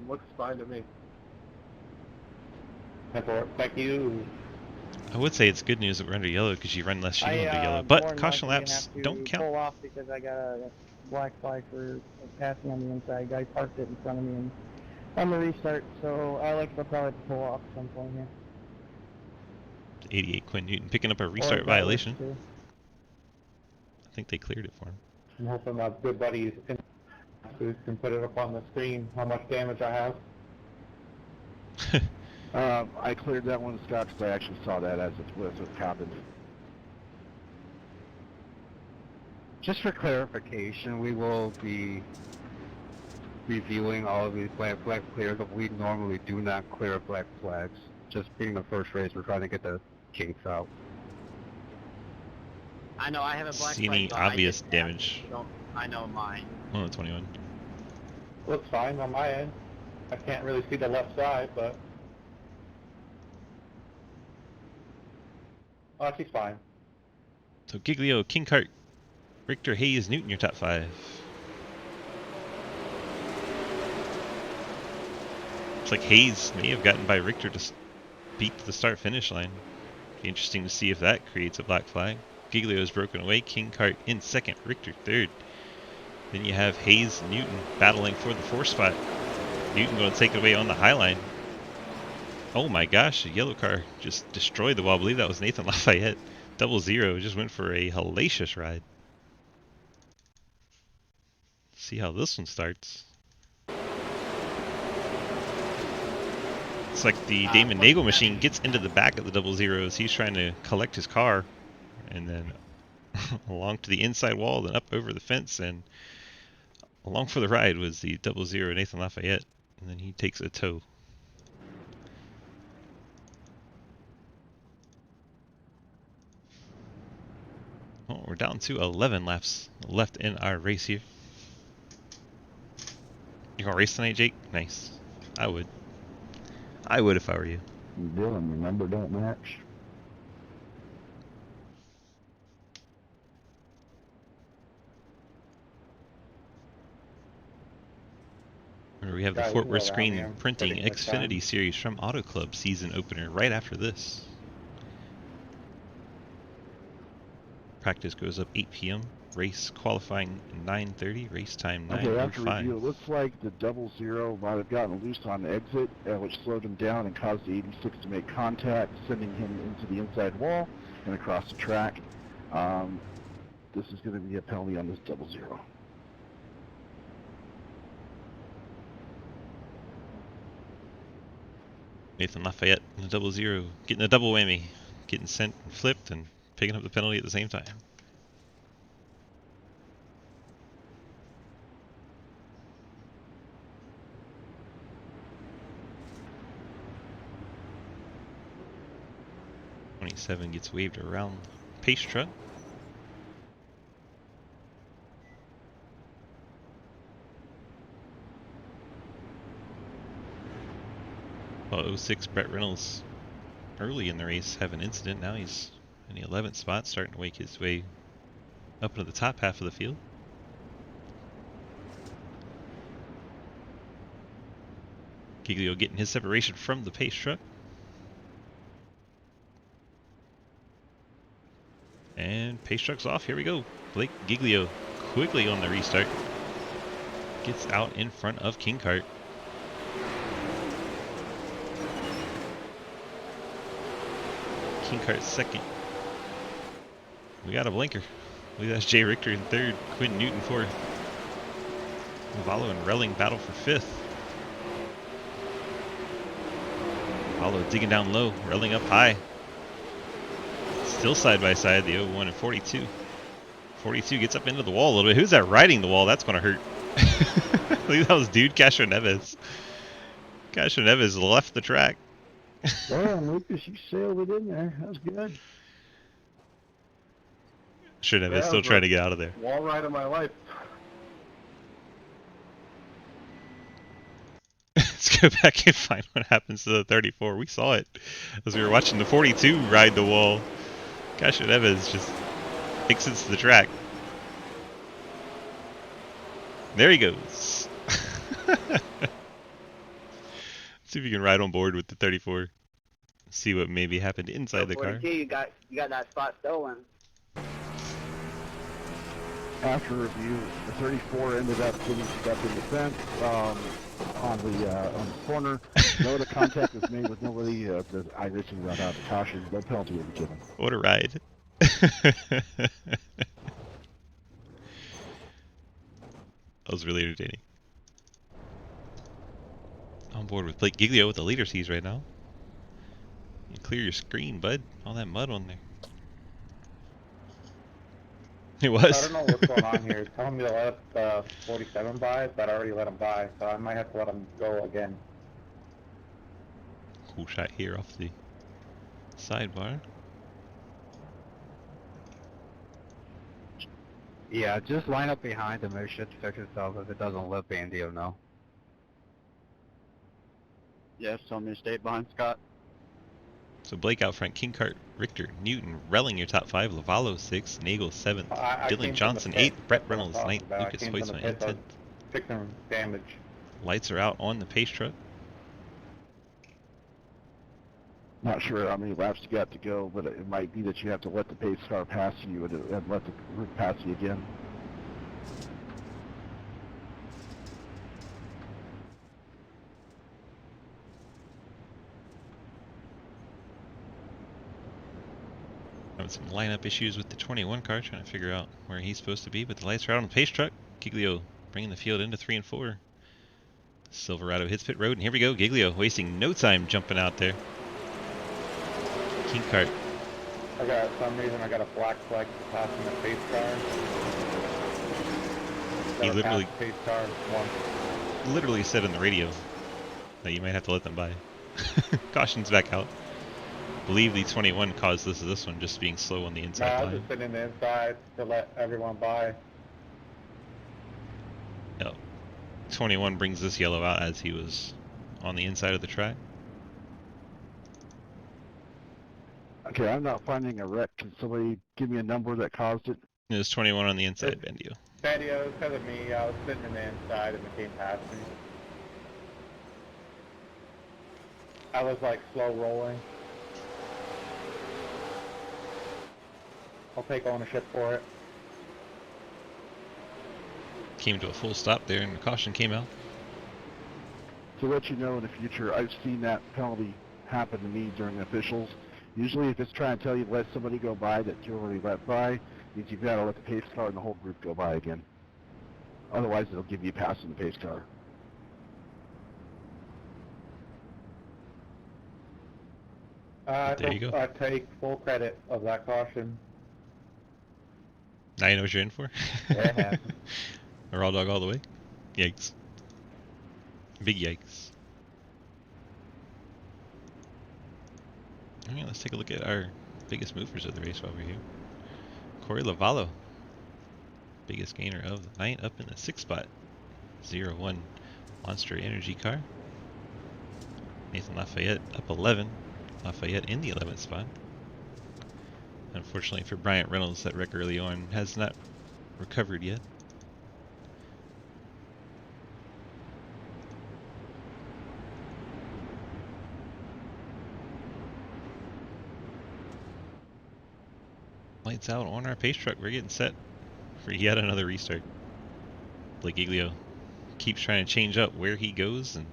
Looks fine to me. Thank you. I would say it's good news that we're under yellow because you run less fuel under yellow, more but than caution likely laps have to don't count. pull off because I got a black flag for passing on the inside. Guy parked it in front of me and on the restart, so Alex will probably pull off at some point here. 88 Quinn Newton picking up a Or restart if that violation. works, too. I think they cleared it for him. I'm hoping my good buddies can put it up on the screen how much damage I have. I cleared that one, Scott, because I actually saw that as it happened. Just for clarification, we will be reviewing all of these black flag clears, but we normally do not clear black flags. Just being the first race, we're trying to get the kinks out. I know I have a black See any flag, but obvious I just damage? don't. I know mine. Oh, 21. Looks fine on my end. I can't really see the left side, but... Oh, she's fine. So Giglio, King Cart, Richter, Hayes, Newton, your top 5. Looks like Hayes may have gotten by Richter to beat the start-finish line. Be interesting to see if that creates a black flag. Giglio is broken away, King Cart in second, Richter third. Then you have Hayes and Newton battling for the 4th spot. Newton going to take it away on the high line. Oh my gosh, the yellow car just destroyed the wall. I believe that was Nathan Lafayette. 00 just went for a hellacious ride. See how this one starts. It's like the Damon Nagel machine gets into the back of the 00s. He's trying to collect his car. And then along to the inside wall, then up over the fence. And along for the ride was the 00 Nathan Lafayette. And then he takes a tow. Well, we're down to 11 laps left in our race here. You gonna race tonight, Jake? Nice. I would. I would if I were you. Dylan, remember, don't match. We have the Guys, Fort well, Worth I Screen am Printing pretty much done. Xfinity Series from Auto Club season opener right after this. Practice goes up 8 p.m. Race qualifying 9:30. Race time Okay, after 9:05. review, it looks like the 00 might have gotten loose on exit, which slowed him down and caused the 86 to make contact, sending him into the inside wall and across the track. This is going to be a penalty on this 00. Nathan Lafayette in the 00 getting a double whammy, getting sent and flipped and picking up the penalty at the same time. '27 gets waved around pace truck. Well, 06 Brett Reynolds early in the race have an incident. Now he's in the 11th spot, starting to make his way up into the top half of the field. Giglio getting his separation from the pace truck. And pace truck's off. Here we go. Blake Giglio quickly on the restart. Gets out in front of King Kart. King Kart second. We got a blinker. Look at that, Jay Richter in third. Quinn Newton fourth. Valo and Relling battle for fifth. Valo digging down low. Relling up high. Still side by side, the 01 and 42. 42 gets up into the wall a little bit. Who's that riding the wall? That's going to hurt. Look at those dude, Castro Neves. Castro Neves left the track. Damn, Lucas, you sailed it in there. That was good. Castro Neves still trying to get out of there. Wall ride of my life. Let's go back and find what happens to the 34. We saw it as we were watching the 42 ride the wall. Castro Neves just exits the track. There he goes. See if you can ride on board with the 34. See what maybe happened inside the car. 42, you got that spot stolen. After review, the 34 ended up getting stuck in the fence on the corner. No other contact was made with nobody. The iRacing got out of caution. No penalty was given. What a ride. That was really entertaining. On board with Blake Giglio with the leader sees right now. You clear your screen, bud. All that mud on there. It was. I don't know what's going on here. It's telling me to let 47 by, but I already let him by, so I might have to let him go again. Cool shot here off the sidebar. Yeah, just line up behind him. It should fix itself. If it doesn't, let Bandio know. Yeah, tell me to stay behind Scott. So Blake out front, King Kart, Richter, Newton, Relling your top 5, Lavalo 6, Nagel 7th, Dylan Johnson 8th, Brett Reynolds 9th, Lucas Hoisman in 10th. Fixing damage. Lights are out on the pace truck. Not sure how many laps you got to go, but it might be that you have to let the pace car pass you and let the group pass you again. Having some lineup issues with the 21 car, trying to figure out where he's supposed to be, but the lights are out on the pace truck. Giglio bringing the field into 3 and 4. Silverado hits pit road, and here we go. Giglio wasting no time jumping out there. King Kart. For some reason I got a black flag passing the pace car. He literally, pace car once. literally said in the radio that you might have to let them by. Caution's back out. I believe the 21 caused this one just being slow on the No, inside I was line. just sitting in the inside to let everyone by. Yep. 21 brings this yellow out as he was on the inside of the track. Okay, I'm not finding a wreck. Can somebody give me a number that caused it? It was 21 on the inside, Bendio. Patio, because of me, I was sitting in the inside and it came past me. I was like slow rolling. I'll take ownership for it. Came to a full stop there and the caution came out. To let you know in the future, I've seen that penalty happen to me during officials. Usually if it's trying to tell you to let somebody go by that you already let by, means you've got to let the pace car and the whole group go by again. Otherwise it'll give you a pass in the pace car. There you go. I take full credit of that caution. Now you know what you're in for? Yeah, it happened. A raw dog all the way? Yikes. Big yikes. Alright, let's take a look at our biggest movers of the race while we're here. Corey Lavallo. Biggest gainer of the night, up in the 6th spot. 0-1 Monster Energy car. Nathan Lafayette up 11. Lafayette in the 11th spot. Unfortunately for Bryant Reynolds, that wreck early on has not recovered yet. Lights out on our pace truck. We're getting set for yet another restart. Blake Giglio keeps trying to change up where he goes, and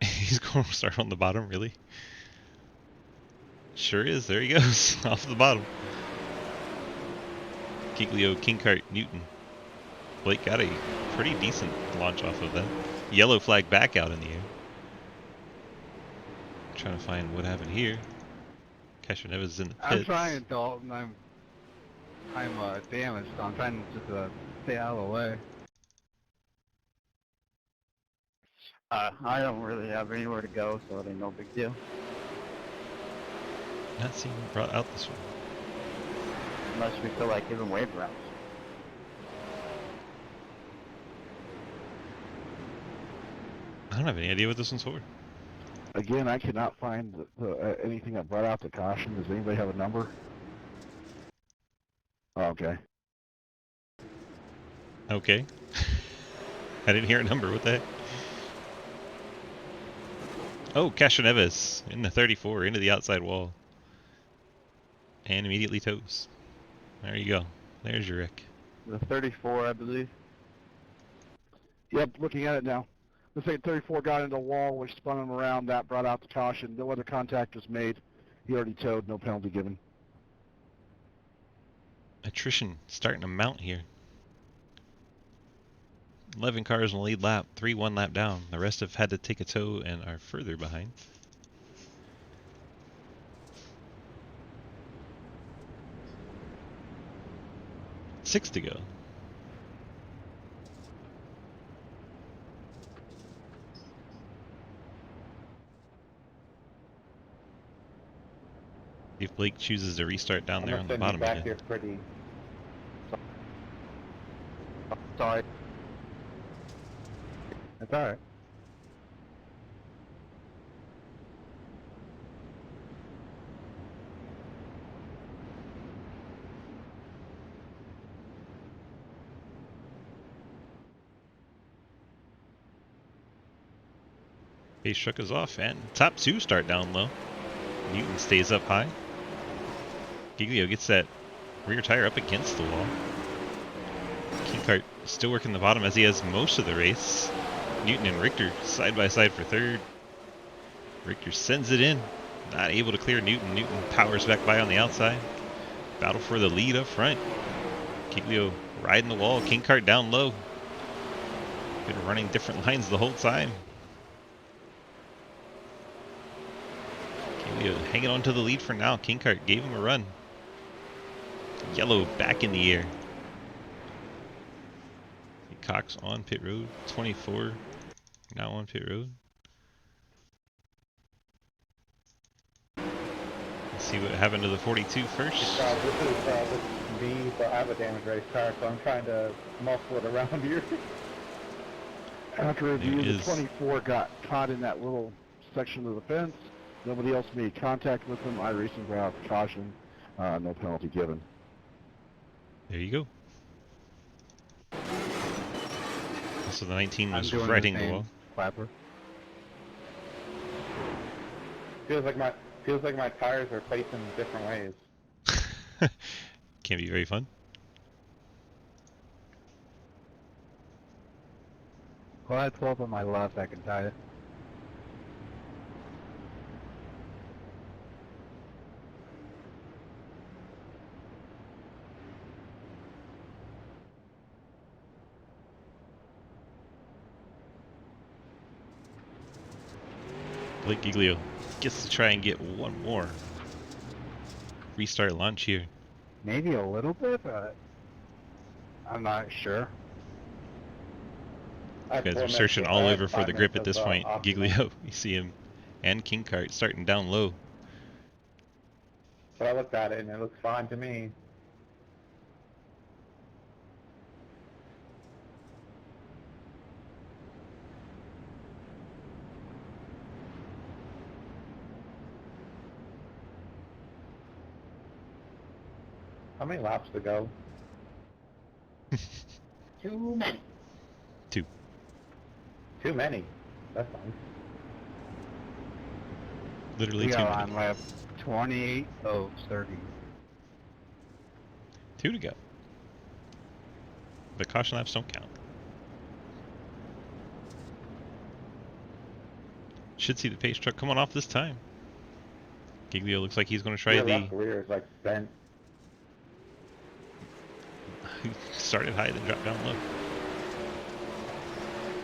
he's going to start on the bottom, really? Sure is. There he goes, off the bottom. Giglio, Kingcart, Newton. Blake got a pretty decent launch off of that. Yellow flag back out in the air. Trying to find what happened here. Castroneves is in the pits. I'm trying, Dalton. I'm damaged, so I'm trying to just stay out of the way. I don't really have anywhere to go, so it ain't no big deal. Not seeing brought out this one. Unless we feel like giving wave routes. I don't have any idea what this one's for. Again, I cannot find anything that brought out the caution. Does anybody have a number? Oh, okay. Okay. I didn't hear a number. What the heck? Oh, Castroneves in the 34 into the outside wall. And immediately toes. There you go. There's your wreck. The 34, I believe. Yep, looking at it now. Looks like 34 got into the wall, which spun him around. That brought out the caution. No other contact was made. He already towed. No penalty given. Attrition starting to mount here. 11 cars in the lead lap, 3 one lap down. The rest have had to take a tow and are further behind. Six to go. If Blake chooses to restart down there on the bottom back again. here pretty. Sorry. That's alright. Pace truck is off, and top two start down low. Newton stays up high. Giglio gets that rear tire up against the wall. Kingcart still working the bottom as he has most of the race. Newton and Richter side by side for third. Richter sends it in. Not able to clear Newton. Newton powers back by on the outside. Battle for the lead up front. Giglio riding the wall. Kingcart down low. Been running different lines the whole time. Giglio hanging on to the lead for now. Kingcart gave him a run. Yellow back in the air. Cox on pit road. 24 now on pit road. Let's see what happened to the 42 first. This is me, but I have a damaged race car, so I'm trying to muscle it around here. After review, There the is- 24 got caught in that little section of the fence. Nobody else made contact with him. I raced him, brought out the caution. No penalty given. There you go. So the 19 I'm was doing riding the the same, wall. Clapper. Feels like my tires are facing different ways. Can't be very fun. Well, I 12 on my left, I can tie it. Blake Giglio gets to try and get one more restart launch here. Maybe a little bit, but I'm not sure. You guys are searching all over for the grip at this point. Giglio, you see him, and Kingcart starting down low. But I looked at it and it looks fine to me. How many laps to go? Too many. Too many. That's fine. Literally We too are many. on lap 28 of 30. 2 to go. The caution laps don't count. Should see the pace truck coming off this time. Giglio looks like he's going to try Your the... left rear is like bent. He started high, then dropped down low.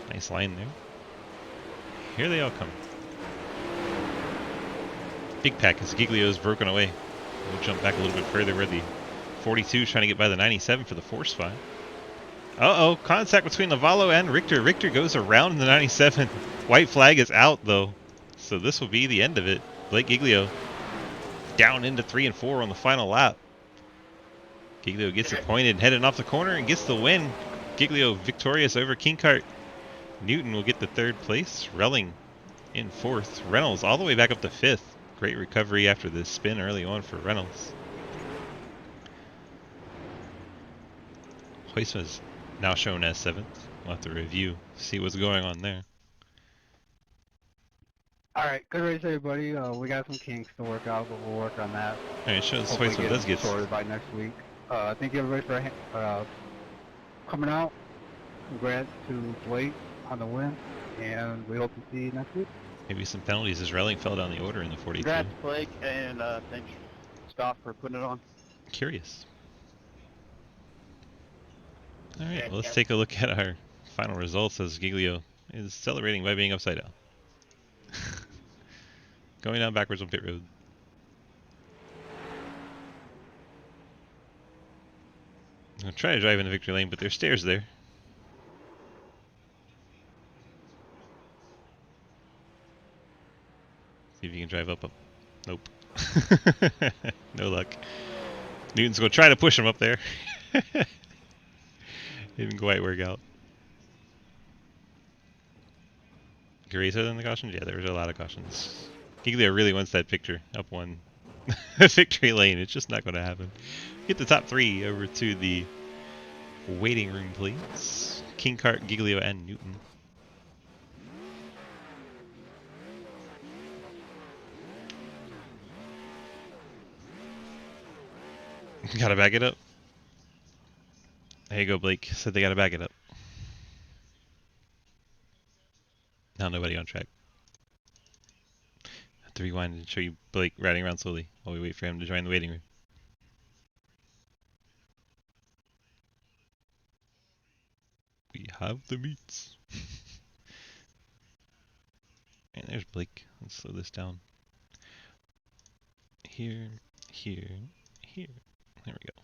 Nice line there. Here they all come. Big pack as Giglio's broken away. We'll jump back a little bit further where the 42 is trying to get by the 97 for the 4 spot. Uh-oh, contact between Lavallo and Richter. Richter goes around the 97. White flag is out, though. So this will be the end of it. Blake Giglio down into 3 and 4 on the final lap. Giglio gets it pointed, heading off the corner, and gets the win. Giglio victorious over Kinkart. Newton will get the 3rd place. Relling in 4th. Reynolds all the way back up to 5th. Great recovery after the spin early on for Reynolds. Huisma's now shown as 7th. We'll have to review, see what's going on there. Alright, good race everybody. We got some kinks to work out, but we'll work on that. Alright, it shows Hopefully Huisma does get sorted by next week. Thank you everybody for coming out. Congrats to Blake on the win, and we hope to see you next week. maybe some penalties as Relling fell down the order in the 42. Congrats, Blake, and thanks, Scott, for putting it on. Curious. Alright, well, let's take a look at our final results as Giglio is celebrating by being upside down. Going down backwards on pit road. I'm going to try to drive in the victory lane, but there's stairs there. See if you can drive up. Nope. No luck. Newton's going to try to push him up there. Didn't quite work out. Greater than the cautions? Yeah, there was a lot of cautions. Giglio really wants that picture up one victory lane. It's just not going to happen. Get the top 3 over to the waiting room, please. Kinkart, Giglio, and Newton. Gotta back it up. There you go, Blake. Said they gotta back it up. Now nobody on track. Have to rewind and show you Blake riding around slowly while we wait for him to join the waiting room. We have the meats. And there's Blake. Let's slow this down. Here, here, here. There we go.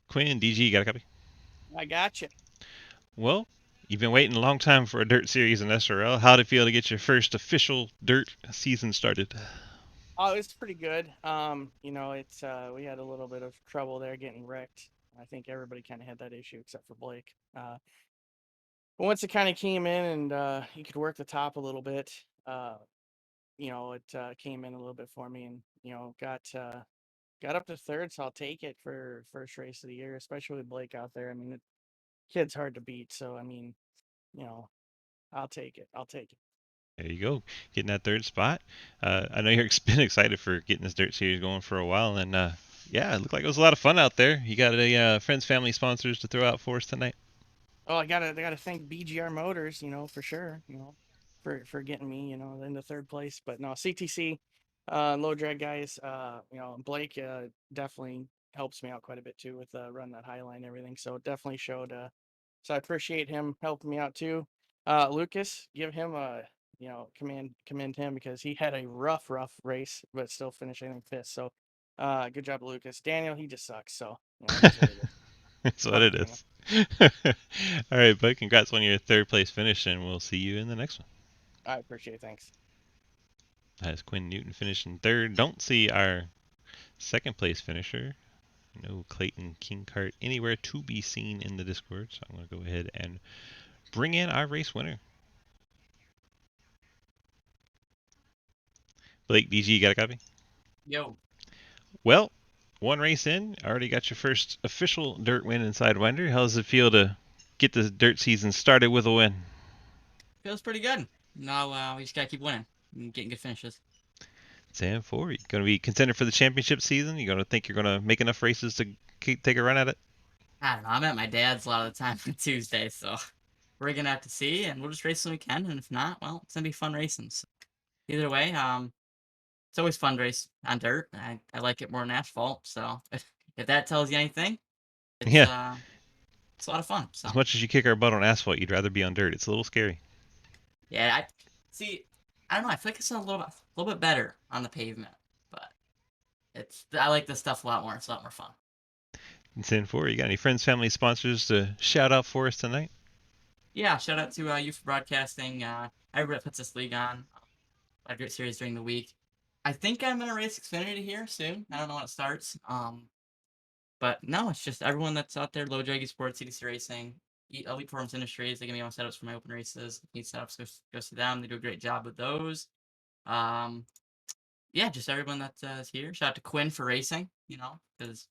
Quinn, DG, got a copy? I got you. Well, you've been waiting a long time for a dirt series in SRL. How'd it feel to get your first official dirt season started? Oh, it's pretty good. You know, it's we had a little bit of trouble there getting wrecked. I think everybody kind of had that issue except for Blake. But once it kind of came in and you could work the top a little bit, you know, it came in a little bit for me, and you know, got up to 3rd, so I'll take it for first race of the year, especially with Blake out there. I mean, the kid's hard to beat, so I mean, you know, I'll take it. I'll take it. There you go, getting that 3rd spot. I know you've been excited for getting this dirt series going for a while, and yeah, it looked like it was a lot of fun out there. You got a friends, family, sponsors to throw out for us tonight? Oh, I gotta thank BGR Motors, you know, for sure, you know, for getting me, you know, into 3rd place. But no, CTC, low drag guys, you know, Blake definitely helps me out quite a bit too with running that high line and everything. So it definitely showed. So I appreciate him helping me out too. Lucas, give him a, you know, commend him because he had a rough race, but still finished I think 5th. So good job, Lucas. Daniel, he just sucks. So you know, it is what it is. That's what it is. All right, bud. Congrats on your 3rd place finish, and we'll see you in the next one. I appreciate it. Thanks. As Quinn Newton finishing 3rd. Don't see our 2nd place finisher. No Clayton Kinkart anywhere to be seen in the Discord, so I'm going to go ahead and bring in our race winner. Blake, DG, got a copy? Yo. Well, one race in, already got your first official dirt win inside Winder. How does it feel to get the dirt season started with a win? Feels pretty good. Now we just gotta keep winning and getting good finishes. 10-4. You going to be contender for the championship season? You going to think you're going to make enough races to take a run at it? I don't know. I'm at my dad's a lot of the time on Tuesday, so we're gonna have to see, and we'll just race when we can. And if not, well, it's gonna be fun racing. So either way, it's always fun to race on dirt. I like it more than asphalt. So if that tells you anything, it's Yeah. uh it's a lot of fun. So As much as you kick our butt on asphalt, you'd rather be on dirt. It's a little scary. yeah, I see. I don't know. I feel like it's a little bit better on the pavement, but I like this stuff a lot more. It's a lot more fun. 10-4. You got any friends, family, sponsors to shout out for us tonight? Yeah, shout out to you for broadcasting. Everybody that puts this league on. A great series during the week. I think I'm gonna race Xfinity here soon. I don't know when it starts. But no, it's just everyone that's out there. Low Draggy Sports, CDC Racing, Elite Performance Industries. They give me all setups for my open races. If you need setups, go see them. They do a great job with those. Yeah, just everyone that's here. Shout out to Quinn for racing. Because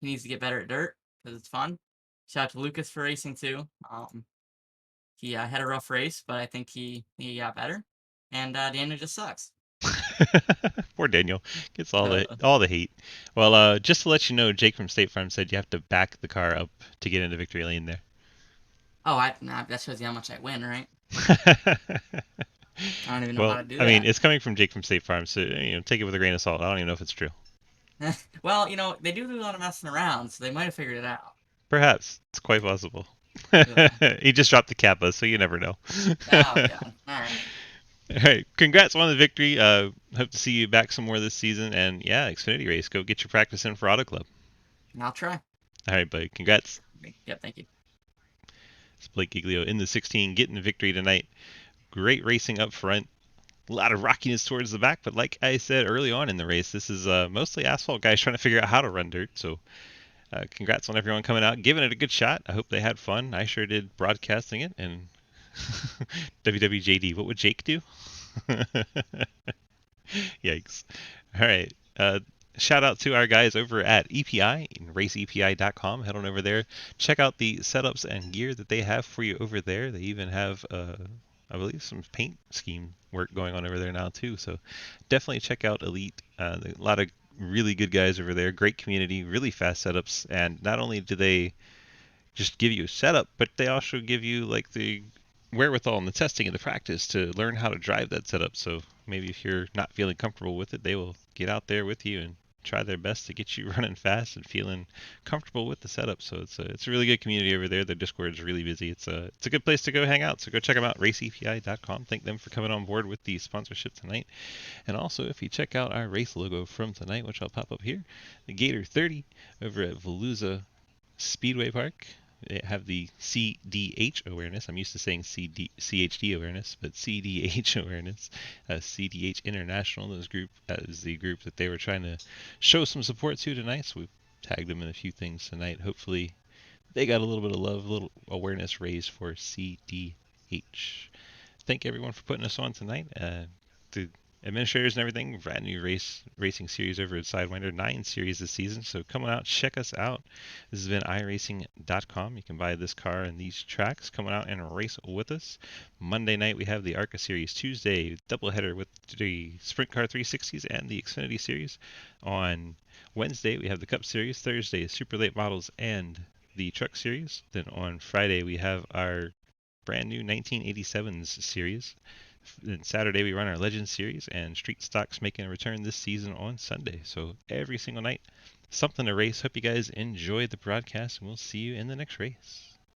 he needs to get better at dirt because it's fun. Shout out to Lucas for racing too. He had a rough race, but I think he got better. And Daniel just sucks. Poor Daniel gets all the hate. Well, just to let you know, Jake from State Farm said you have to back the car up to get into victory lane there. Oh, that shows you how much I win, right? I don't even know how to do that. I mean, it's coming from Jake from State Farm, so take it with a grain of salt. I don't even know if it's true. Well, they do a lot of messing around, so they might have figured it out. Perhaps it's quite possible. He just dropped the kappa, so you never know. Oh God! All right. All right, congrats on the victory. Hope to see you back some more this season. And yeah, Xfinity race. Go get your practice in for Auto Club. I'll try. All right, buddy. Congrats. Yeah, thank you. It's Blake Giglio in the 16, getting the victory tonight. Great racing up front. A lot of rockiness towards the back, but like I said early on in the race, this is mostly asphalt guys trying to figure out how to run dirt. So congrats on everyone coming out, giving it a good shot. I hope they had fun. I sure did broadcasting it. And WWJD, what would Jake do? Yikes. All right. Shout out to our guys over at EPI and raceepi.com. Head on over there. Check out the setups and gear that they have for you over there. They even have, I believe, some paint scheme work going on over there now, too. So definitely check out Elite. A lot of really good guys over there. Great community, really fast setups. And not only do they just give you a setup, but they also give you like the wherewithal and the testing and the practice to learn how to drive that setup. So maybe if you're not feeling comfortable with it, they will get out there with you and try their best to get you running fast and feeling comfortable with the setup. So it's a really good community over there. Their Discord is really busy. It's a good place to go hang out. So go check them out, raceepi.com. Thank them for coming on board with the sponsorship tonight. And also, if you check out our race logo from tonight, which I'll pop up here, the Gator 30 over at Volusia Speedway Park. They have the CDH awareness. I'm used to saying CHD awareness, but CDH awareness. CDH International, those group is the group that they were trying to show some support to tonight. So we tagged them in a few things tonight. Hopefully, they got a little bit of love, a little awareness raised for CDH. Thank everyone for putting us on tonight. The administrators and everything, brand new racing series over at Sidewinder, 9 series this season. So come on out, check us out. This has been iRacing.com. You can buy this car and these tracks. Come on out and race with us. Monday night we have the ARCA series. Tuesday, doubleheader with the Sprint Car 360s and the Xfinity series. On Wednesday we have the Cup series. Thursday, Super Late Models and the Truck series. Then on Friday we have our brand new 1987s series. Then Saturday we run our Legends series, and Street Stock's making a return this season on Sunday. So every single night, something to race. Hope you guys enjoy the broadcast, and we'll see you in the next race.